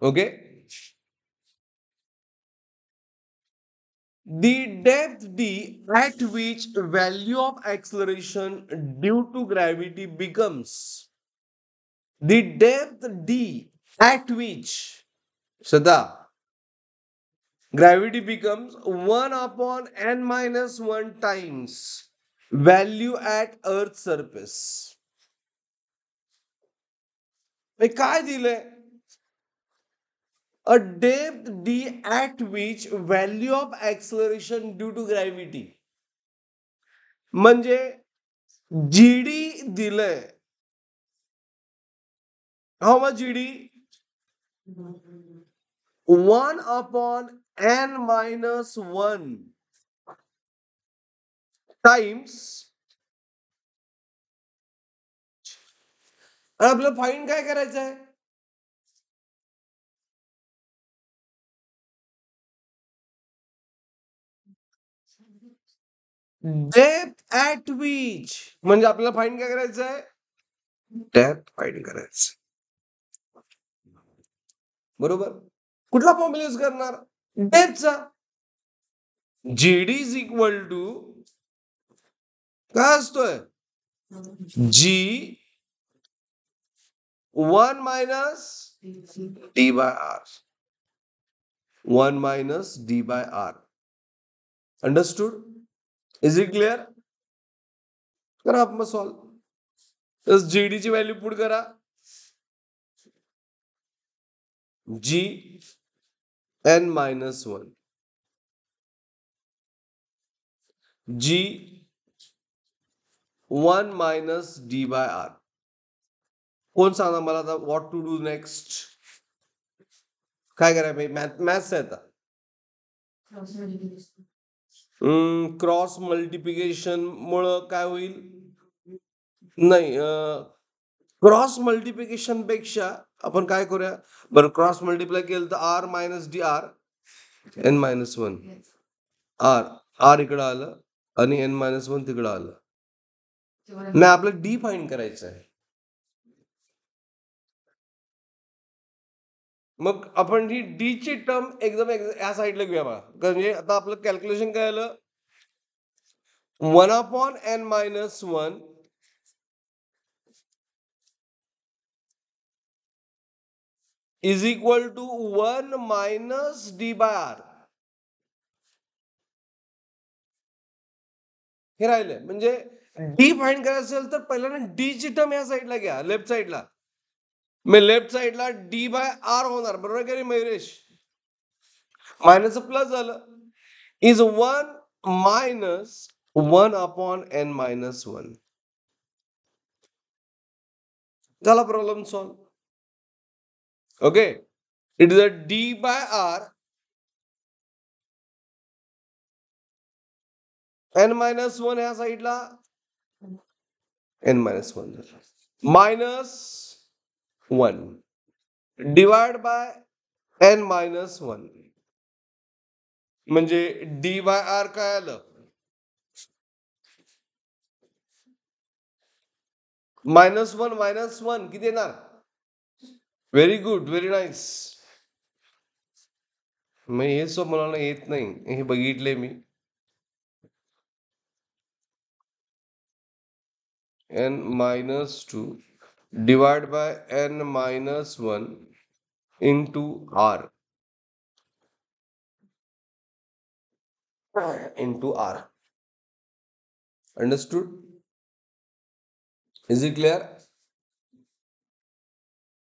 Okay. The depth d at which value of acceleration due to gravity becomes the depth d at which Shraddha, gravity becomes 1 upon n minus 1 times value at earth's surface. हे काय दिलंय? A depth d at which value of acceleration due to gravity. म्हणजे GD दिलंय. How much GD? 1 upon n minus 1 times. आणि आपलं find काय करायचं आहे? डेप्थ ऍट विच, म्हणजे आपल्याला फाईंड काय करायचं आहे? डेप्थ फाईंड करायचं. बरोबर. कुठला फॉर्म्युला यूज करणार? डेप्थचा. जीडी इज इक्वल टू काय असतोय? G 1 minus D by R. 1 minus D by R. Understood? Is it clear? करा मग सॉल्व. तर जीडी ची व्हॅल्यू पुट करा. G n minus 1 G 1 minus D by R. कोण सांगा मला आता व्हॉट टू डू नेक्स्ट? काय करायला पाहिजे? मॅथ्स आहे आता. क्रॉस मल्टिप्लिकेशन मुळे काय होईल? नाही, क्रॉस मल्टिप्लिकेशन पेक्षा आपण काय करूया? बरं, क्रॉस मल्टिप्लाय केलं तर R minus D R N minus 1 R. R इकडं आलं आणि एन मायनस 1 तिकडं आलं. नाही, आपलं डी फाइंड करायचं आहे. मग आपण ही डी ची टर्म एकदम या साईडला घेऊया बघा. म्हणजे आता आपलं कॅल्क्युलेशन काय आलं? 1 upon N minus 1 is equal to 1 minus D by R. हे राहिले. म्हणजे डी फाइंड करायचं असेल तर पहिल्यांदा डी ची टर्म या साईडला घ्या, लेफ्ट साईडला. मग लेफ्ट साईडला डी बाय आर होणार. बरोबर का रे मयुरेश? मायनस प्लस झालं. Is 1 minus 1 upon N minus 1. झाला problem solve. Okay. It is a D by R N minus 1 ह्या साईडला N minus 1 minus 1 divide by N minus 1. म्हणजे डी बाय आर काय आलं? -1 किती येणार? Very good, very nice. मग हे मला येत नाही, हे बघितले मी. n minus 2 divided by n minus 1 into r into r. Understood? Is it clear?